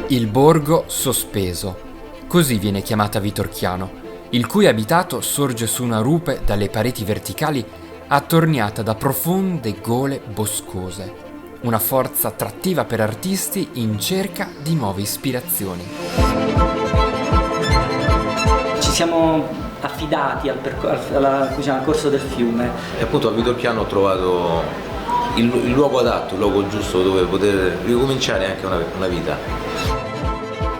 Il borgo sospeso, così viene chiamata Vitorchiano, il cui abitato sorge su una rupe dalle pareti verticali attorniata da profonde gole boscose, una forza attrattiva per artisti in cerca di nuove ispirazioni. Ci siamo affidati al corso del fiume. E appunto a Vitorchiano ho trovato il luogo adatto, il luogo giusto dove poter ricominciare anche una vita.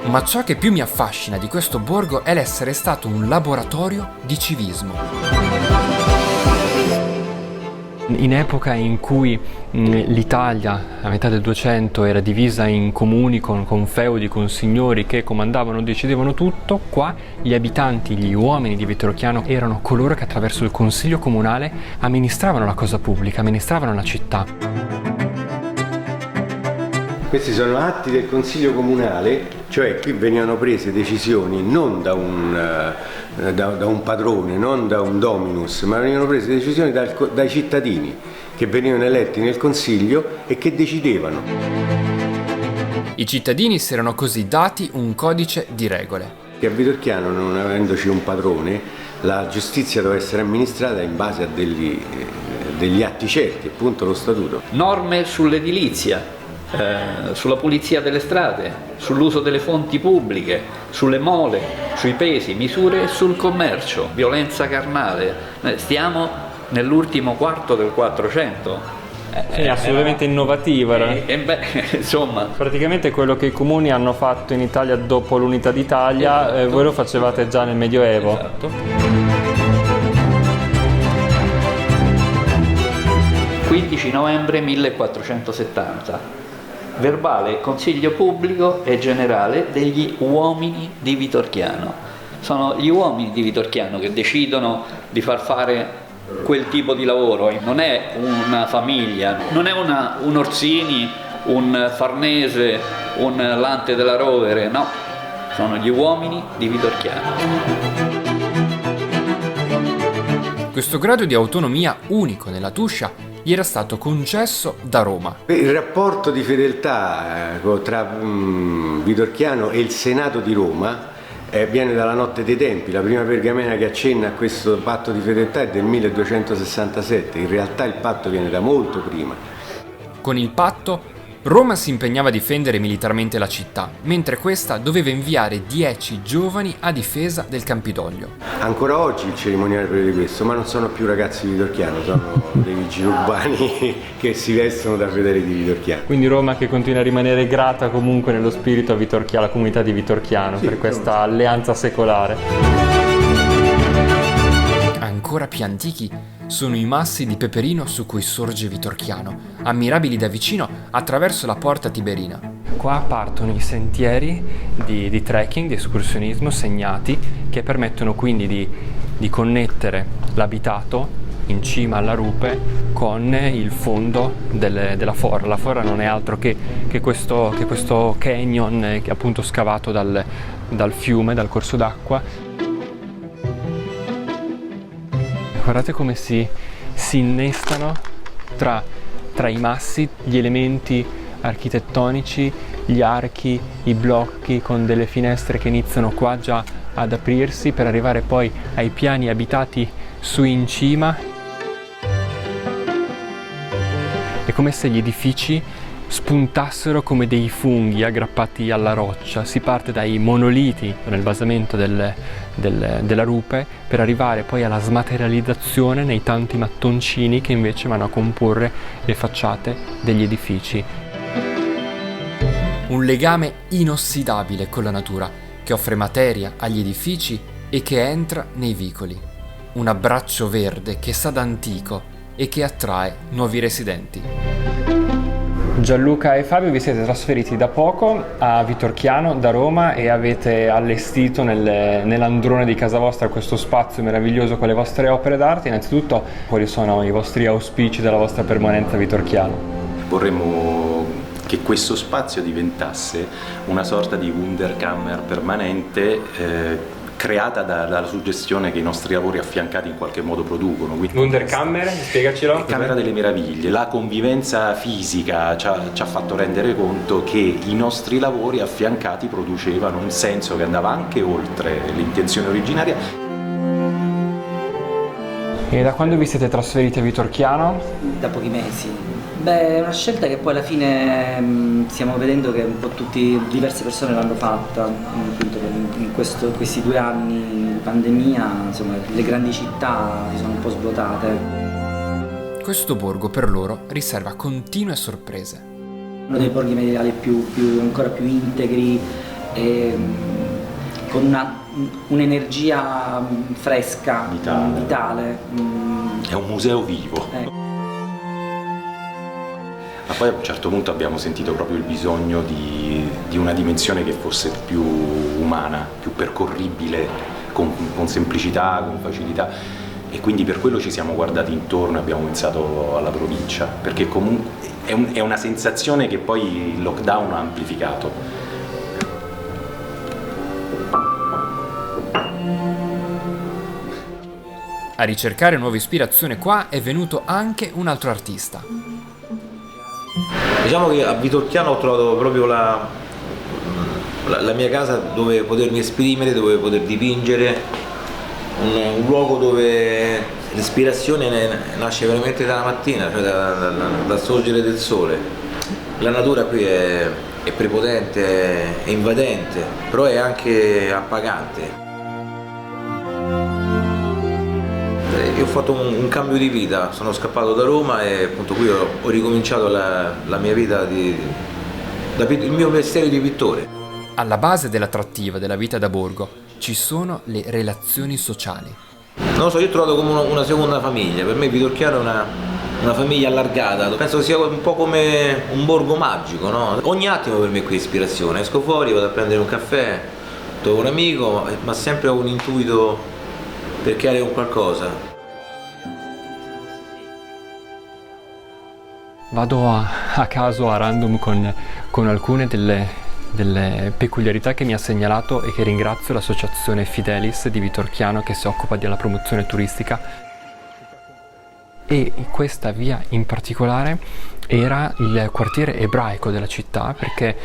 Ma ciò che più mi affascina di questo borgo è l'essere stato un laboratorio di civismo. In epoca in cui l'Italia, a metà del 200, era divisa in comuni con feudi, con signori che comandavano e decidevano tutto, qua gli abitanti, gli uomini di Vitorchiano erano coloro che attraverso il consiglio comunale amministravano la cosa pubblica, amministravano la città. Questi sono atti del Consiglio Comunale, cioè qui venivano prese decisioni non da un padrone, non da un dominus, ma venivano prese decisioni dai cittadini che venivano eletti nel Consiglio e che decidevano. I cittadini si erano così dati un codice di regole. Che a Vitorchiano, non avendoci un padrone, la giustizia doveva essere amministrata in base a degli atti certi, appunto lo statuto. Norme sull'edilizia. Sulla pulizia delle strade, sull'uso delle fonti pubbliche, sulle mole, sui pesi, misure sul commercio, violenza carnale. Stiamo nell'ultimo quarto del 400. Sì, assolutamente innovativo. Insomma. Praticamente quello che i comuni hanno fatto in Italia dopo l'unità d'Italia, esatto. Voi lo facevate già nel Medioevo. Esatto. 15 novembre 1470. Verbale Consiglio Pubblico e Generale degli uomini di Vitorchiano. Sono gli uomini di Vitorchiano che decidono di far fare quel tipo di lavoro. Non è una famiglia, non è un Orsini, un Farnese, un Lante della Rovere, no, sono gli uomini di Vitorchiano. Questo grado di autonomia unico nella Tuscia gli era stato concesso da Roma. Il rapporto di fedeltà tra Vitorchiano e il Senato di Roma viene dalla Notte dei Tempi. La prima pergamena che accenna a questo patto di fedeltà è del 1267, in realtà il patto viene da molto prima. Con il patto Roma si impegnava a difendere militarmente la città, mentre questa doveva inviare 10 giovani a difesa del Campidoglio. Ancora oggi il cerimoniale prevede questo, ma non sono più ragazzi di Vitorchiano, sono dei vigili urbani che si vestono da fedeli di Vitorchiano. Quindi Roma che continua a rimanere grata comunque nello spirito a Vitorchiano, alla comunità di Vitorchiano, sì, per questa alleanza secolare. Ancora più antichi sono i massi di peperino su cui sorge Vitorchiano, ammirabili da vicino attraverso la porta tiberina. Qua partono i sentieri di trekking, di escursionismo segnati, che permettono quindi di connettere l'abitato in cima alla rupe con il fondo della forra. La forra non è altro che questo canyon che è appunto scavato dal fiume, dal corso d'acqua. Guardate come si innestano tra i massi gli elementi architettonici, gli archi, i blocchi con delle finestre che iniziano qua già ad aprirsi per arrivare poi ai piani abitati su in cima. È come se gli edifici spuntassero come dei funghi aggrappati alla roccia. Si parte dai monoliti nel basamento della rupe per arrivare poi alla smaterializzazione nei tanti mattoncini che invece vanno a comporre le facciate degli edifici. Un legame inossidabile con la natura che offre materia agli edifici e che entra nei vicoli. Un abbraccio verde che sa d'antico e che attrae nuovi residenti. Gianluca e Fabio vi siete trasferiti da poco a Vitorchiano da Roma e avete allestito nell'androne di casa vostra questo spazio meraviglioso con le vostre opere d'arte. Innanzitutto, quali sono i vostri auspici della vostra permanenza a Vitorchiano? Vorremmo che questo spazio diventasse una sorta di Wunderkammer permanente, creata dalla suggestione che i nostri lavori affiancati in qualche modo producono. Wunderkammer, spiegacelo. Camera delle meraviglie, la convivenza fisica ci ha fatto rendere conto che i nostri lavori affiancati producevano un senso che andava anche oltre l'intenzione originaria. E da quando vi siete trasferiti a Vitorchiano? Da pochi mesi. Beh, è una scelta che poi alla fine stiamo vedendo che un po' diverse persone l'hanno fatta, appunto in questi 2 anni di pandemia, insomma, le grandi città si sono un po' svuotate. Questo borgo per loro riserva continue sorprese. Uno dei borghi medievali ancora più integri e con un'energia fresca, vitale. È un museo vivo. Ma poi a un certo punto abbiamo sentito proprio il bisogno di una dimensione che fosse più umana, più percorribile, con semplicità, con facilità, e quindi per quello ci siamo guardati intorno e abbiamo pensato alla provincia, perché comunque è una sensazione che poi il lockdown ha amplificato. A ricercare nuova ispirazione qua è venuto anche un altro artista. Diciamo che a Vitorchiano ho trovato proprio la mia casa dove potermi esprimere, dove poter dipingere, un luogo dove l'ispirazione nasce veramente dalla mattina, cioè dal sorgere del sole. La natura qui è prepotente, è invadente, però è anche appagante. Io ho fatto un cambio di vita, sono scappato da Roma e appunto qui ho ricominciato la mia vita, il mio mestiere di pittore. Alla base dell'attrattiva della vita da borgo ci sono le relazioni sociali. Non lo so, io ho trovato come una seconda famiglia, per me Vitorchiano è una famiglia allargata, penso che sia un po' come un borgo magico, no? Ogni attimo per me è qui ispirazione, esco fuori, vado a prendere un caffè, trovo un amico, ma sempre ho un intuito per creare un qualcosa. Vado a caso, a random, con alcune delle peculiarità che mi ha segnalato e che ringrazio l'associazione Fidelis di Vitorchiano che si occupa della promozione turistica. E questa via in particolare era il quartiere ebraico della città, perché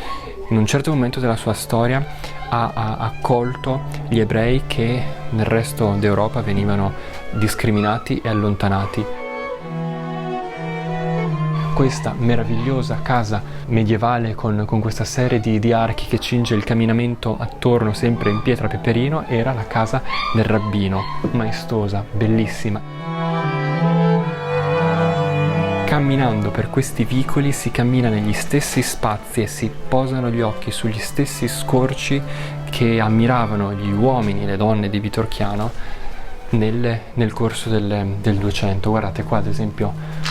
in un certo momento della sua storia ha accolto gli ebrei che nel resto d'Europa venivano discriminati e allontanati. Questa meravigliosa casa medievale con questa serie di archi che cinge il camminamento attorno, sempre in pietra peperino, era la casa del rabbino, maestosa, bellissima. Camminando per questi vicoli si cammina negli stessi spazi e si posano gli occhi sugli stessi scorci che ammiravano gli uomini e le donne di Vitorchiano nel corso del 200. Guardate qua ad esempio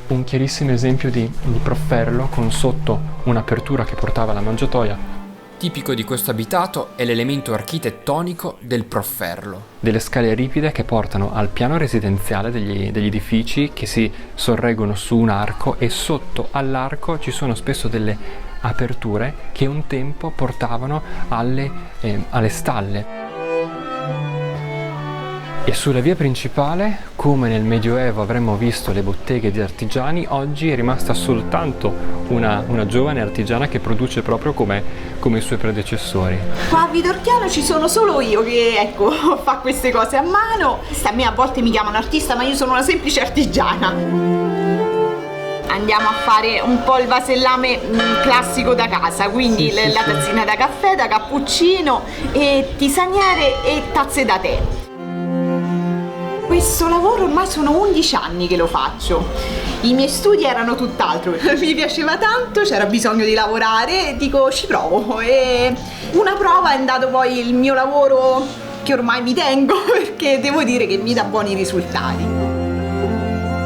un chiarissimo esempio di profferlo con sotto un'apertura che portava alla mangiatoia. Tipico di questo abitato è l'elemento architettonico del profferlo. Delle scale ripide che portano al piano residenziale degli edifici che si sorreggono su un arco, e sotto all'arco ci sono spesso delle aperture che un tempo portavano alle stalle. E sulla via principale, come nel Medioevo avremmo visto le botteghe di artigiani, oggi è rimasta soltanto una giovane artigiana che produce proprio come i suoi predecessori. Qua a Vitorchiano ci sono solo io che, fa queste cose a mano. A me a volte mi chiamano artista, ma io sono una semplice artigiana. Andiamo a fare un po' il vasellame classico da casa, quindi la tazzina da caffè, da cappuccino, e tisaniere e tazze da tè. Questo lavoro ormai sono 11 anni che lo faccio. I miei studi erano tutt'altro, mi piaceva tanto, c'era bisogno di lavorare e dico ci provo, e una prova è andato poi il mio lavoro che ormai mi tengo, perché devo dire che mi dà buoni risultati.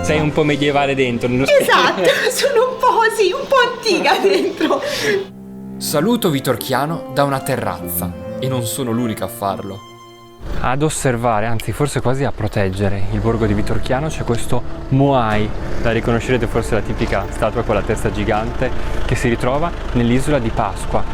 Sei un po' medievale dentro. Esatto, sono un po' antica dentro. Saluto Vitorchiano da una terrazza, e non sono l'unica a farlo. Ad osservare, anzi forse quasi a proteggere il borgo di Vitorchiano c'è questo Moai, la riconoscerete forse, la tipica statua con la testa gigante che si ritrova nell'isola di Pasqua.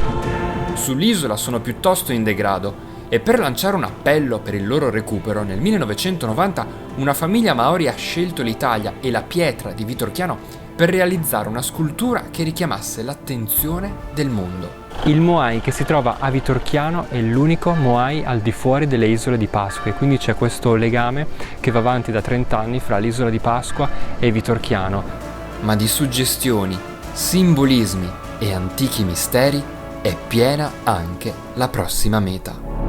Sull'isola sono piuttosto in degrado E per lanciare un appello per il loro recupero, nel 1990 una famiglia Maori ha scelto l'Italia e la pietra di Vitorchiano per realizzare una scultura che richiamasse l'attenzione del mondo. Il Moai che si trova a Vitorchiano è l'unico Moai al di fuori delle isole di Pasqua, e quindi c'è questo legame che va avanti da 30 anni fra l'isola di Pasqua e Vitorchiano. Ma di suggestioni, simbolismi e antichi misteri è piena anche la prossima meta.